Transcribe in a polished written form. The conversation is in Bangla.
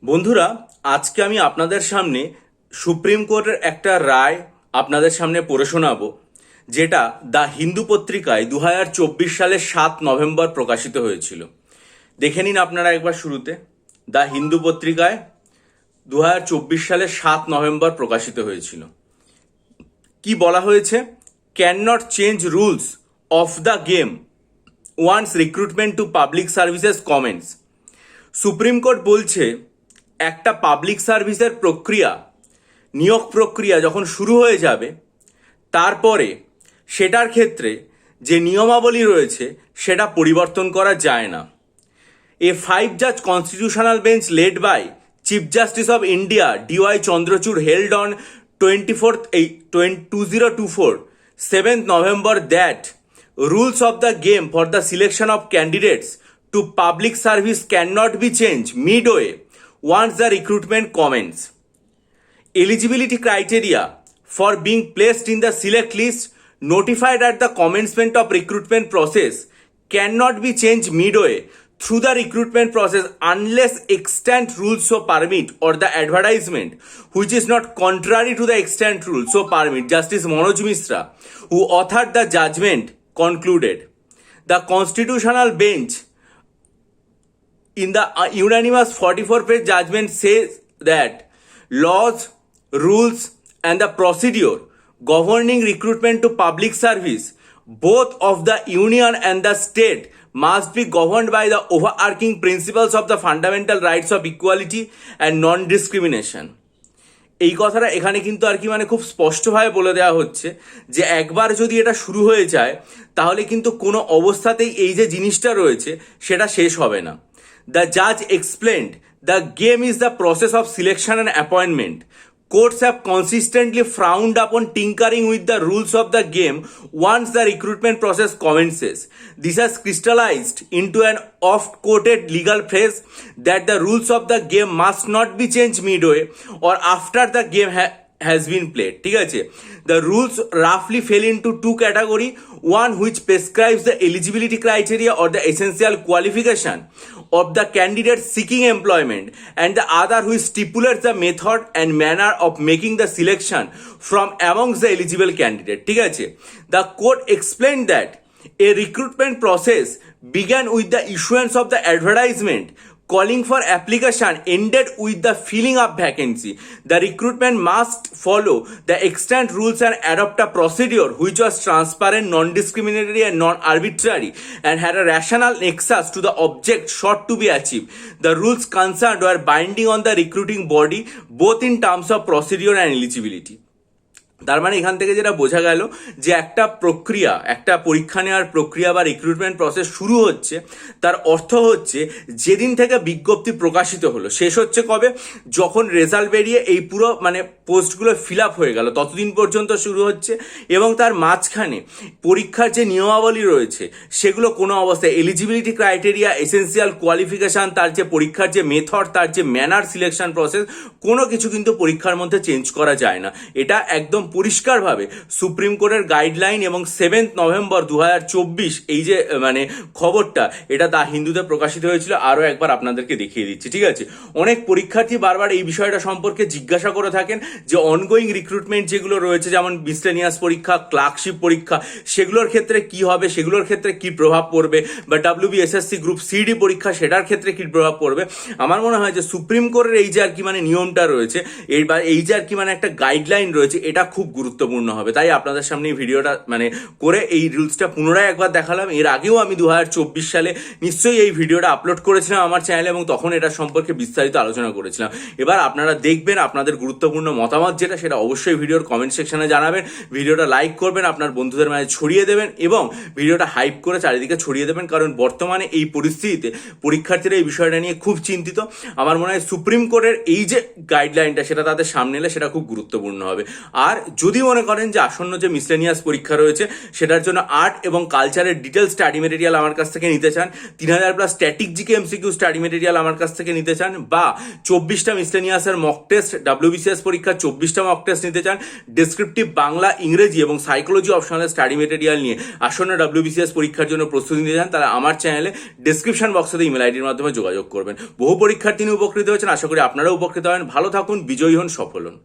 বন্ধুরা, আজকে আমি আপনাদের সামনে সুপ্রিম কোর্টের একটা রায় আপনাদের সামনে পড়ে শোনাবো, যেটা দ্য হিন্দু পত্রিকায় 2024 সালের 7 নভেম্বর প্রকাশিত হয়েছিল। দেখে নিন আপনারা একবার শুরুতে। দ্য হিন্দু পত্রিকায় 2024 সালের 7 নভেম্বর প্রকাশিত হয়েছিল। কি বলা হয়েছে? Can not change rules of the game once recruitment to public services commences. Supreme court বলছে, একটা পাবলিক সার্ভিসের নিয়োগ প্রক্রিয়া যখন শুরু হয়ে যাবে, তারপরে সেটার ক্ষেত্রে যে নিয়মাবলী রয়েছে সেটা পরিবর্তন করা যায় না। A 5-judge constitutional bench led by Chief Justice of India D.Y. Chandrachud held on 7th November that rules of the game for the selection of candidates to public service cannot be changed midway once the recruitment commences. Eligibility criteria for being placed in the select list notified at the commencement of recruitment process cannot be changed midway through the recruitment process unless extant rules so permit, or the advertisement which is not contrary to the extant rules so permit. Justice Manoj Mishra, who authored the judgment, concluded. The constitutional bench in the unanimous 44-page judgment says that laws, rules and the procedure governing recruitment to public service, both of the union and the state, must be governed by the overarching principles of the fundamental rights of equality and non-discrimination. এই কথাটা এখানে কিন্তু আর কি খুব স্পষ্টভাবে বলে দেওয়া হচ্ছে যে একবার যদি এটা শুরু হয়ে যায় তাহলে কিন্তু কোনো অবস্থাতেই এই যে জিনিসটা রয়েছে সেটা শেষ হবে না। The judge explained the game is the process of selection and appointment. Courts have consistently frowned upon tinkering with the rules of the game once the recruitment process commences. This has crystallized into an oft-quoted legal phrase that the rules of the game must not be changed midway or after the game has been played. ঠিক আছে? The rules roughly fell into two categories: one which prescribes the eligibility criteria or the essential qualification of the candidate seeking employment, and the other which stipulates the method and manner of making the selection from amongst the eligible candidate. ঠিক আছে? The court explained that a recruitment process began with the issuance of the advertisement calling for application ended with the filling up vacancy. The recruitment must follow the extant rules and adopt a procedure which was transparent, non-discriminatory and non-arbitrary and had a rational nexus to the object sought to be achieved. The rules concerned were binding on the recruiting body both in terms of procedure and eligibility. তার মানে এখান থেকে যেটা বোঝা গেল যে একটা পরীক্ষা নেওয়ার প্রক্রিয়া বা রিক্রুটমেন্ট প্রসেস শুরু হচ্ছে, তার অর্থ হচ্ছে যেদিন থেকে বিজ্ঞপ্তি প্রকাশিত হলো শেষ হচ্ছে কবে? যখন রেজাল্ট বেরিয়ে এই পুরো পোস্টগুলো ফিল আপ হয়ে গেল ততদিন পর্যন্ত শুরু হচ্ছে, এবং তার মাঝখানে পরীক্ষার যে নিয়মাবলী রয়েছে সেগুলো কোনো অবস্থায় এলিজিবিলিটি ক্রাইটেরিয়া, এসেন্সিয়াল কোয়ালিফিকেশান, তার যে পরীক্ষার যে মেথড, তার যে ম্যানার সিলেকশন প্রসেস, কোনো কিছু কিন্তু পরীক্ষার মধ্যে চেঞ্জ করা যায় না। এটা একদম পরিষ্কারভাবে সুপ্রিম কোর্টের গাইডলাইন এবং 7th নভেম্বর 2024 এই যে খবরটা, এটা দা হিন্দুতে প্রকাশিত হয়েছিল। আরও একবার আপনাদেরকে দেখিয়ে দিচ্ছি, ঠিক আছে? অনেক পরীক্ষার্থী বারবার এই বিষয়টা সম্পর্কে জিজ্ঞাসা করে থাকেন যে অনগোয়িং রিক্রুটমেন্ট যেগুলো রয়েছে, যেমন মিসলেনিয়াস পরীক্ষা, ক্লার্কশিপ পরীক্ষা, সেগুলোর ক্ষেত্রে কি হবে, সেগুলোর ক্ষেত্রে কি প্রভাব পড়বে, বা WBSSC গ্রুপ CD পরীক্ষা সেটার ক্ষেত্রে কি প্রভাব পড়বে। আমার মনে হয় যে সুপ্রিম কোর্টের এই যে আর কি নিয়মটা রয়েছে, এই যে আর কি একটা গাইডলাইন রয়েছে, এটা খুব গুরুত্বপূর্ণ হবে। তাই আপনাদের সামনে এই ভিডিওটা করে এই রুলসটা পুনরায় একবার দেখালাম। এর আগেও আমি 2024 সালে নিশ্চয়ই এই ভিডিওটা আপলোড করেছিলাম আমার চ্যানেলে এবং তখন এটা সম্পর্কে বিস্তারিত আলোচনা করেছিলাম। এবার আপনারা দেখবেন, আপনাদের গুরুত্বপূর্ণ মতামত যেটা সেটা অবশ্যই ভিডিওর কমেন্ট সেকশনে জানাবেন, ভিডিওটা লাইক করবেন, আপনার বন্ধুদের মাঝে ছড়িয়ে দেবেন এবং ভিডিওটা হাইপ করে চারিদিকে ছড়িয়ে দেবেন, কারণ বর্তমানে এই পরিস্থিতিতে পরীক্ষার্থীরা এই বিষয়টা নিয়ে খুব চিন্তিত। আমার মনে হয় সুপ্রিম কোর্টের এই যে গাইডলাইনটা সেটা তাদের সামনে এলে সেটা খুব গুরুত্বপূর্ণ হবে। আর যদি মনে করেন যে আসন্ন যে মিসলেনিয়াস পরীক্ষা রয়েছে সেটার জন্য আর্ট এবং কালচারের ডিটেল স্টাডি মেটেরিয়াল আমার কাছ থেকে নিতে চান, 3000 plus static GK MCQ study material আমার কাছ থেকে নিতে চান, বা 24টা মিসলেনিয়াসের মক টেস্ট, WBCS পরীক্ষার 24টা মক টেস্ট নিতে চান, ডেসক্রিপটিভ বাংলা, ইংরেজি এবং সাইকোলজি অপশনাল স্টাডি মেটেরিয়াল নিয়ে আসন্ন WBCS পরীক্ষার জন্য প্রস্তুতি নিতে চান, তারা আমার চ্যানেলে ডেসক্রিপশন বক্সে ইমেল আইডির মাধ্যমে যোগাযোগ করবেন। বহু পরীক্ষার্থী উপকৃত হয়েছেন, আশা করি আপনারাও উপকৃত হবেন। ভালো থাকুন, বিজয়ী হন, সফল হন।